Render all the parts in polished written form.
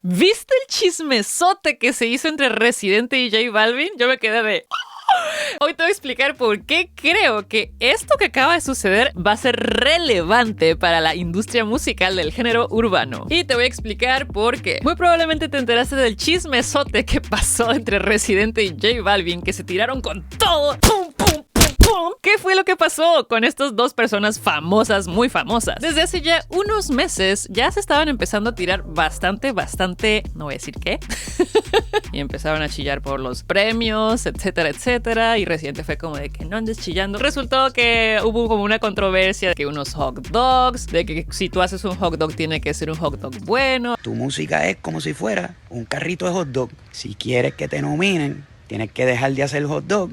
¿Viste el chismesote que se hizo entre Residente y J Balvin? Yo me quedé de... Hoy te voy a explicar por qué creo que esto que acaba de suceder va a ser relevante para la industria musical del género urbano. Y te voy a explicar por qué. Muy probablemente te enteraste del chismesote que pasó entre Residente y J Balvin, que se tiraron con todo. ¡Pum, pum! ¿Qué fue lo que pasó con estas dos personas famosas, muy famosas? Desde hace ya unos meses ya se estaban empezando a tirar bastante, no voy a decir qué, y empezaron a chillar por los premios, etcétera, etcétera, y Residente fue como de que no andes chillando. Resultó que hubo como una controversia de que unos hot dogs, de que si tú haces un hot dog tiene que ser un hot dog bueno. Tu música es como si fuera un carrito de hot dog. Si quieres que te nominen, tienes que dejar de hacer hot dog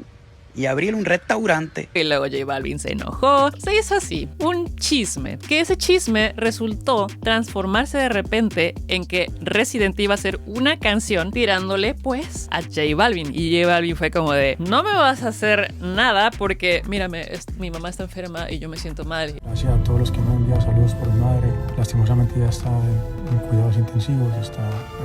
y abrir un restaurante. Y luego J Balvin se enojó. Se hizo así, un chisme. Que ese chisme resultó transformarse de repente en que Residente iba a hacer una canción tirándole pues a J Balvin. Y J Balvin fue como de, no me vas a hacer nada porque, mírame, mi mamá está enferma y yo me siento mal. Gracias a todos los que me han enviado saludos por mi madre. Lastimosamente ya está en cuidados intensivos,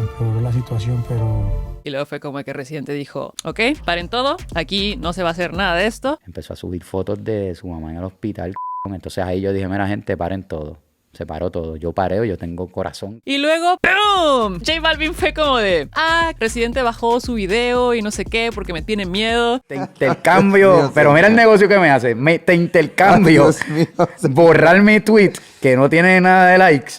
empeoró la situación, pero... Y luego fue como que Residente dijo, ok, paren todo, aquí no se va a hacer nada de esto. Empezó a subir fotos de su mamá en el hospital. Entonces ahí yo dije, mira gente, paren todo. Se paró todo. Yo pareo, yo tengo corazón. Y luego, ¡pum! J Balvin fue como de, Residente bajó su video y no sé qué porque me tiene miedo. Te intercambio, pero mira el negocio que me hace. Te intercambio borrar mi tweet, que no tiene nada de likes,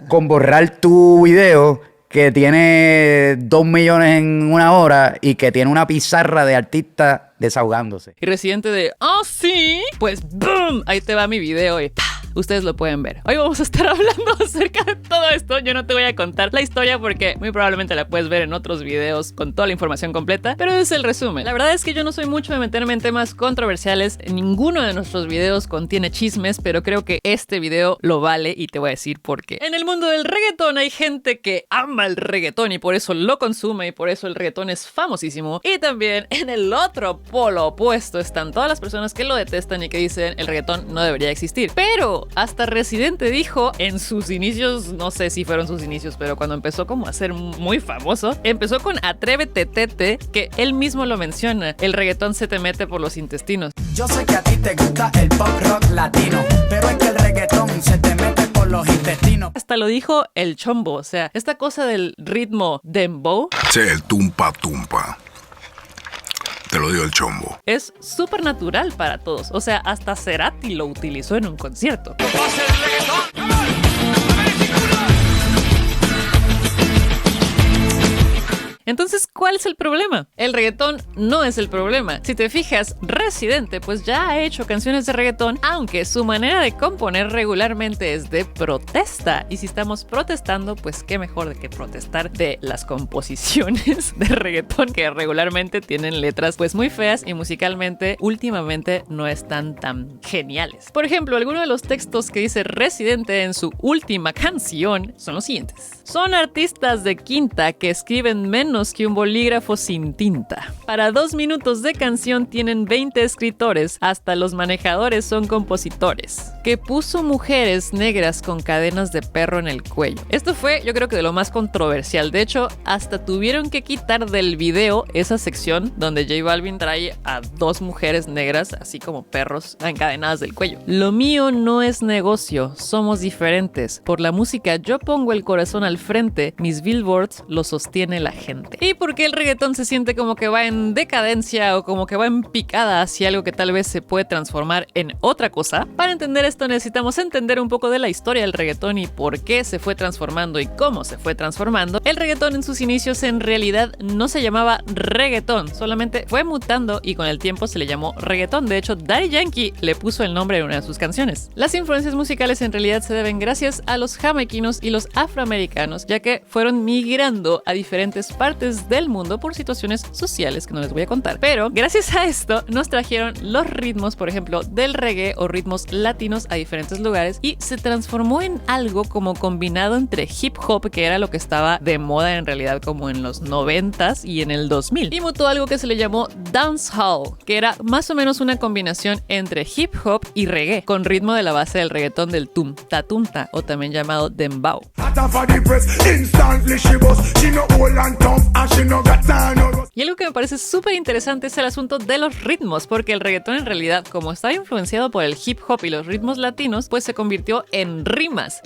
con borrar tu video, que tiene 2 millones en una hora y que tiene una pizarra de artista desahogándose. Y Residente de, sí, pues ¡boom! Ahí te va mi video y ¡pah! Ustedes lo pueden ver. Hoy vamos a estar hablando acerca de todo esto. Yo no te voy a contar la historia porque muy probablemente la puedes ver en otros videos con toda la información completa, pero es el resumen. La verdad es que yo no soy mucho de meterme en temas controversiales. Ninguno de nuestros videos contiene chismes, pero creo que este video lo vale y te voy a decir por qué. En el mundo del reggaetón hay gente que ama el reggaetón y por eso lo consume y por eso el reggaetón es famosísimo. Y también en el otro polo opuesto están todas las personas que lo detestan y que dicen el reggaetón no debería existir. Pero hasta Residente dijo en sus inicios, no sé si fueron sus inicios, pero cuando empezó como a ser muy famoso, empezó con Atrévete Tete, que él mismo lo menciona, el reggaetón se te mete por los intestinos. Yo sé que a ti te gusta el pop rock latino, pero es que el reggaetón se te mete por los intestinos. Hasta lo dijo el Chombo, o sea, esta cosa del ritmo dembow. Sí, el tumpa tumpa. Te lo dio el Chombo. Es súper natural para todos. O sea, hasta Cerati lo utilizó en un concierto. Entonces, ¿cuál es el problema? El reggaetón no es el problema. Si te fijas, Residente pues ya ha hecho canciones de reggaetón, aunque su manera de componer regularmente es de protesta. Y si estamos protestando, pues qué mejor de que protestar de las composiciones de reggaetón que regularmente tienen letras pues muy feas y musicalmente últimamente no están tan geniales. Por ejemplo, algunos de los textos que dice Residente en su última canción son los siguientes. Son artistas de quinta que escriben menos que un bolígrafo sin tinta. Para 2 minutos de canción tienen 20 escritores, hasta los manejadores son compositores. Que puso mujeres negras con cadenas de perro en el cuello. Esto fue, yo creo que de lo más controversial. De hecho, hasta tuvieron que quitar del video esa sección donde J Balvin trae a 2 mujeres negras, así como perros, encadenadas del cuello. Lo mío no es negocio, somos diferentes. Por la música yo pongo el corazón al frente, mis billboards lo sostiene la gente. ¿Y por qué el reggaetón se siente como que va en decadencia o como que va en picada hacia algo que tal vez se puede transformar en otra cosa? Para entender esto necesitamos entender un poco de la historia del reggaetón y por qué se fue transformando y cómo se fue transformando. El reggaetón en sus inicios en realidad no se llamaba reggaetón, solamente fue mutando y con el tiempo se le llamó reggaetón. De hecho, Daddy Yankee le puso el nombre en una de sus canciones. Las influencias musicales en realidad se deben gracias a los jamaiquinos y los afroamericanos, ya que fueron migrando a diferentes partes partes del mundo por situaciones sociales que no les voy a contar. Pero gracias a esto nos trajeron los ritmos, por ejemplo, del reggae o ritmos latinos a diferentes lugares y se transformó en algo como combinado entre hip hop, que era lo que estaba de moda en realidad como en los 90s y en el 2000, y mutó algo que se le llamó dancehall, que era más o menos una combinación entre hip hop y reggae, con ritmo de la base del reggaetón del tumta tumta, o también llamado dembow. Y algo que me parece súper interesante es el asunto de los ritmos, porque el reggaetón en realidad, como estaba influenciado por el hip hop y los ritmos latinos, pues se convirtió en rimas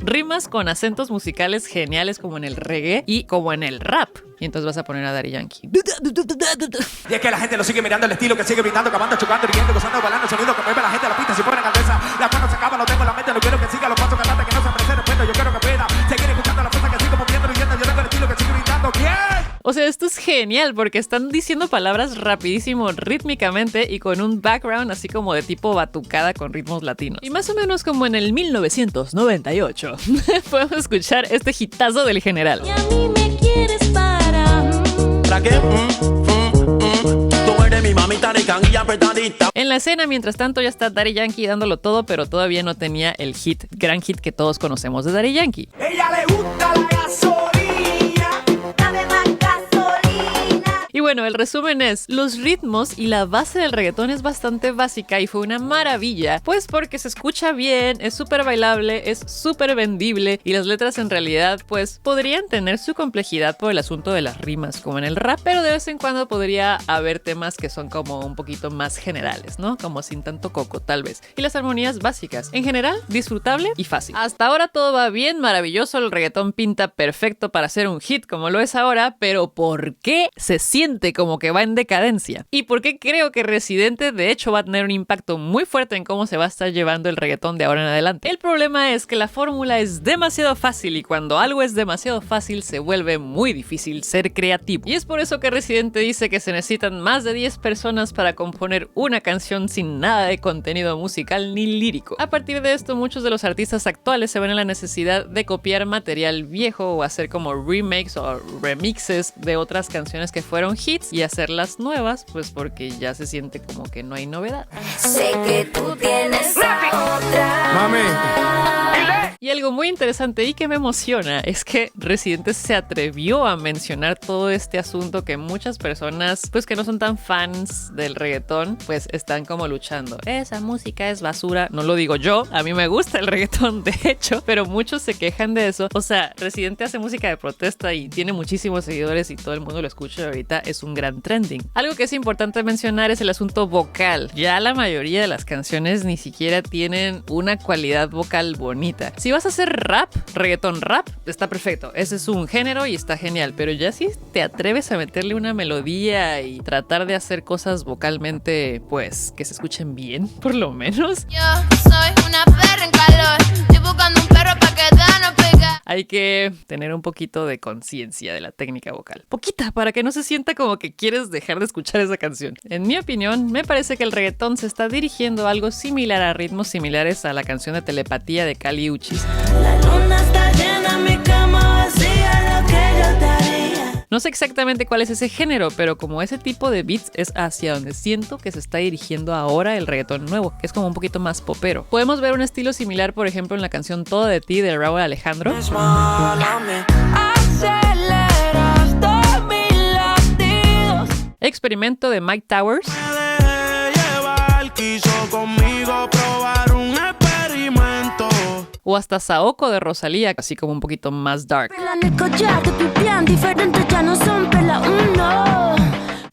con acentos musicales geniales como en el reggae y como en el rap. Y entonces vas a poner a Daddy Yankee. Y es que la gente lo sigue mirando, el estilo que sigue brindando, acabando, chocando, riendo, gozando, bailando, el sonido que mueve la gente a la pista, si ponen cabeza, la mano se acaba, lo tengo en la mente, no quiero que siga los pasos cantantes, que no se aprecie respeto, yo quiero que pueda seguir escuchando las cosas que sigo moviendo, viviendo, yo tengo el estilo que sigue brindando, ¿quién? O sea, esto es genial porque están diciendo palabras rapidísimo, rítmicamente y con un background así como de tipo batucada con ritmos latinos. Y más o menos como en el 1998 podemos escuchar este hitazo del General. Y a mí me quieres ¿Para qué? Tú eres mi mamita de canguilla apretadita. En la escena, mientras tanto, ya está Daddy Yankee dándolo todo, pero todavía no tenía el gran hit que todos conocemos de Daddy Yankee. Ella le gusta la gasolina. dame más gasolina. Y bueno, el resumen es, los ritmos y la base del reggaetón es bastante básica y fue una maravilla, pues porque se escucha bien, es súper bailable, es súper vendible y las letras en realidad pues podrían tener su complejidad por el asunto de las rimas como en el rap, pero de vez en cuando podría haber temas que son como un poquito más generales, ¿no? Como sin tanto coco tal vez. Y las armonías básicas, en general, disfrutable y fácil. Hasta ahora todo va bien, maravilloso, el reggaetón pinta perfecto para ser un hit como lo es ahora, pero ¿por qué se siente como que va en decadencia? ¿Y por qué creo que Residente de hecho va a tener un impacto muy fuerte en cómo se va a estar llevando el reggaetón de ahora en adelante? El problema es que la fórmula es demasiado fácil y cuando algo es demasiado fácil se vuelve muy difícil ser creativo. Y es por eso que Residente dice que se necesitan más de 10 personas para componer una canción sin nada de contenido musical ni lírico. A partir de esto, muchos de los artistas actuales se ven en la necesidad de copiar material viejo o hacer como remakes o remixes de otras canciones que fueron hits y hacerlas nuevas, pues porque ya se siente como que no hay novedad. Sé que tú tienes a otra. Mami. Y algo muy interesante y que me emociona es que Residente se atrevió a mencionar todo este asunto que muchas personas, pues que no son tan fans del reggaetón, pues están como luchando. Esa música es basura. No lo digo yo, a mí me gusta el reggaetón de hecho, pero muchos se quejan de eso. O sea, Residente hace música de protesta y tiene muchísimos seguidores y todo el mundo lo escucha y ahorita es un gran trending. Algo que es importante mencionar es el asunto vocal. Ya la mayoría de las canciones ni siquiera tienen una cualidad vocal bonita. Si vas a hacer rap, reggaetón rap, está perfecto. Ese es un género y está genial. Pero ya si te atreves a meterle una melodía y tratar de hacer cosas vocalmente, pues, que se escuchen bien, por lo menos. Yo soy una perra en calor. Estoy buscando un perro para quedarnos pegados. Hay que tener un poquito de conciencia de la técnica vocal. Poquita, para que no se sienta como que quieres dejar de escuchar esa canción. En mi opinión, me parece que el reggaetón se está dirigiendo a algo similar a ritmos similares a la canción de Telepatía de Kali Uchis. La luna está llena, mi cama vacía, lo que yo te haría. No sé exactamente cuál es ese género, pero como ese tipo de beats es hacia donde siento que se está dirigiendo ahora el reggaetón nuevo, que es como un poquito más popero. Podemos ver un estilo similar, por ejemplo, en la canción Todo de ti de Rauw Alejandro. Aceleras todos mis latidos. Experimento de Mike Towers. Quiso conmigo probar un experimento. O hasta Saoko de Rosalía, así como un poquito más dark.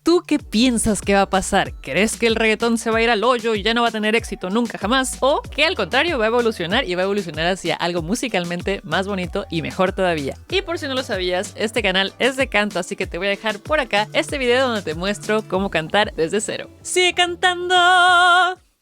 ¿Tú qué piensas que va a pasar? ¿Crees que el reggaetón se va a ir al hoyo y ya no va a tener éxito nunca jamás? ¿O que al contrario va a evolucionar y va a evolucionar hacia algo musicalmente más bonito y mejor todavía? Y por si no lo sabías, este canal es de canto, así que te voy a dejar por acá este video donde te muestro cómo cantar desde cero. ¡Sigue cantando!